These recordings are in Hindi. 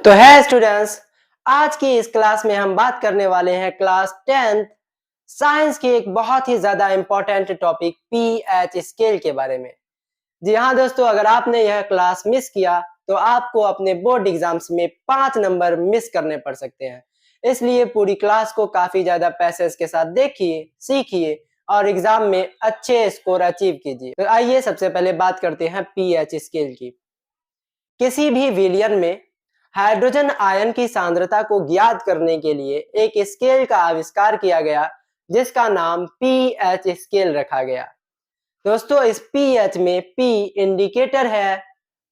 तो है स्टूडेंट्स, आज की इस क्लास में हम बात करने वाले हैं क्लास 10th साइंस के एक बहुत ही ज्यादा इंपॉर्टेंट टॉपिक पीएच स्केल के बारे में। जी हाँ दोस्तों, अगर आपने यह क्लास मिस किया तो आपको अपने बोर्ड एग्जाम्स में 5 नंबर मिस करने पड़ सकते हैं। इसलिए पूरी क्लास को काफी ज्यादा पैसेज के साथ देखिए, सीखिए और एग्जाम में अच्छे स्कोर अचीव कीजिए। तो आइए सबसे पहले बात करते हैं पीएच स्केल की। किसी भी विलयन में हाइड्रोजन आयन की सांद्रता को ज्ञात करने के लिए एक स्केल का आविष्कार किया गया जिसका नाम पीएच स्केल रखा गया। दोस्तों, इस पीएच में पी इंडिकेटर है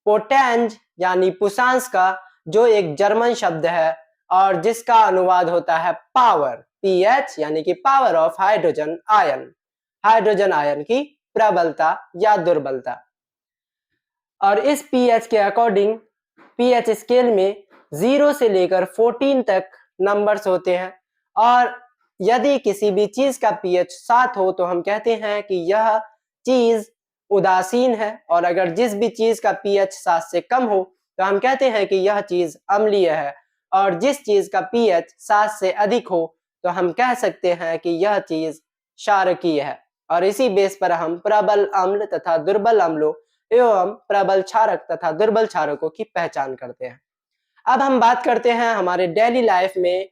पोटेंज यानी पुशांस का, जो एक जर्मन शब्द है और जिसका अनुवाद होता है पावर। पीएच यानी कि पावर ऑफ हाइड्रोजन आयन की प्रबलता या दुर्बलता। और इस पीएच के अकॉर्डिंग पीएच स्केल में 0 से लेकर 14 तक नंबर्स होते हैं और यदि किसी भी चीज का पीएच 7 हो तो हम कहते हैं कि यह चीज उदासीन है, और अगर जिस भी चीज का पीएच 7 से कम हो तो हम कहते हैं कि यह चीज अम्लीय है, और जिस चीज का पीएच 7 से अधिक हो तो हम कह सकते हैं कि यह चीज क्षारकीय है। और इसी बेस पर हम प्रबल अम्ल तथा दुर्बल अम्लों एवं प्रबल क्षारक तथा दुर्बल क्षारकों की पहचान करते हैं। अब हम बात करते हैं हमारे डेली लाइफ में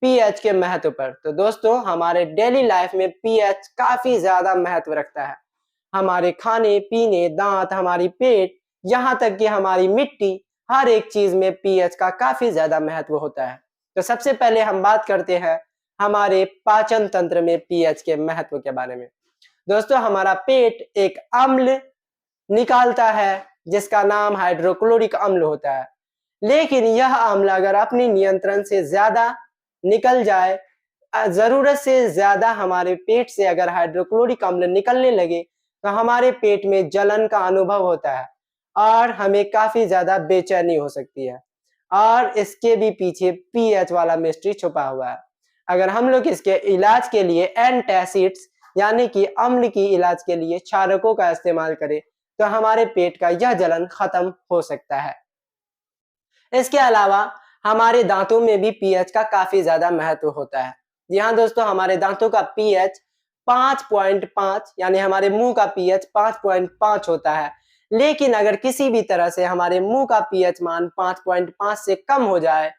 पीएच के महत्व पर। तो दोस्तों, हमारे डेली लाइफ में पीएच काफी ज्यादा महत्व रखता है। हमारे खाने पीने, दांत, हमारी पेट, यहाँ तक कि हमारी मिट्टी, हर एक चीज में पीएच का काफी ज्यादा महत्व होता है। तो सबसे पहले हम बात करते हैं हमारे पाचन तंत्र में पीएच के महत्व के बारे में। दोस्तों, हमारा पेट एक अम्ल निकालता है जिसका नाम हाइड्रोक्लोरिक अम्ल होता है, लेकिन यह अम्ल अगर अपनी नियंत्रण से ज्यादा निकल जाए, जरूरत से ज्यादा हमारे पेट से अगर हाइड्रोक्लोरिक अम्ल निकलने लगे तो हमारे पेट में जलन का अनुभव होता है और हमें काफी ज्यादा बेचैनी हो सकती है। और इसके भी पीछे पीएच वाला मिस्ट्री छुपा हुआ है। अगर हम लोग इसके इलाज के लिए एंटासिड्स यानी कि अम्ल की इलाज के लिए क्षारकों का इस्तेमाल करें तो हमारे पेट का यह जलन खत्म हो सकता है। इसके अलावा हमारे दांतों में भी पीएच का काफी ज्यादा महत्व होता है। जी हाँ दोस्तों, हमारे दांतों का पीएच 5.5 यानी हमारे मुंह का पीएच 5.5 होता है, लेकिन अगर किसी भी तरह से हमारे मुंह का पीएच मान 5.5 से कम हो जाए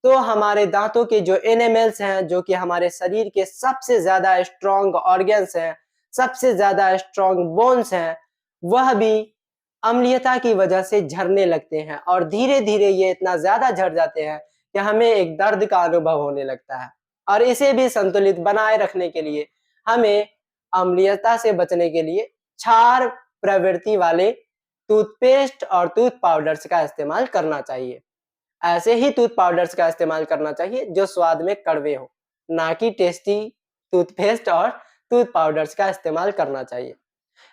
तो हमारे दांतों के जो एनेमल्स हैं, जो कि हमारे शरीर के सबसे ज्यादा स्ट्रॉन्ग ऑर्गन्स हैं, सबसे ज्यादा स्ट्रॉन्ग बोन्स हैं, वह भी अम्लीयता की वजह से झड़ने लगते हैं और धीरे धीरे ये इतना ज्यादा झड़ जाते हैं कि हमें एक दर्द का अनुभव होने लगता है। और इसे भी संतुलित बनाए रखने के लिए हमें अम्लीयता से बचने के लिए क्षार प्रवृत्ति वाले टूथपेस्ट और टूथ पाउडर्स का इस्तेमाल करना चाहिए। ऐसे ही टूथ पाउडर्स का इस्तेमाल करना चाहिए जो स्वाद में कड़वे हो, ना कि टेस्टी टूथपेस्ट और टूथ पाउडर्स का इस्तेमाल करना चाहिए।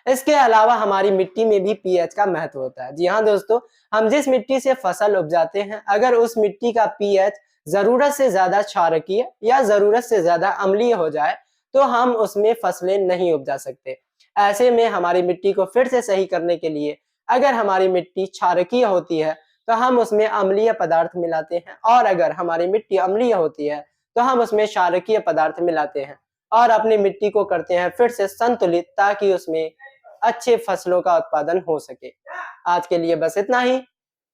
इसके अलावा हमारी मिट्टी में भी पीएच का महत्व होता है। जी हाँ दोस्तों, हम जिस मिट्टी से फसल उपजाते हैं, अगर उस मिट्टी का पीएच जरूरत से ज्यादा क्षारकीय या जरूरत से ज्यादा अम्लीय हो जाए तो हम उसमें फसलें नहीं उपजा सकते। ऐसे में हमारी मिट्टी को फिर से सही करने के लिए अगर हमारी मिट्टी क्षारकीय होती है तो हम उसमें अम्लीय पदार्थ मिलाते हैं, और अगर हमारी मिट्टी अम्लीय होती है तो हम उसमें क्षारकीय पदार्थ मिलाते हैं और अपनी मिट्टी को करते हैं फिर से संतुलित, ताकि उसमें अच्छे फसलों का उत्पादन हो सके। आज के लिए बस इतना ही,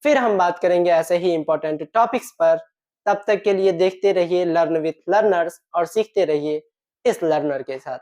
फिर हम बात करेंगे ऐसे ही इंपॉर्टेंट टॉपिक्स पर। तब तक के लिए देखते रहिए लर्न विथ लर्नर्स और सीखते रहिए इस लर्नर के साथ।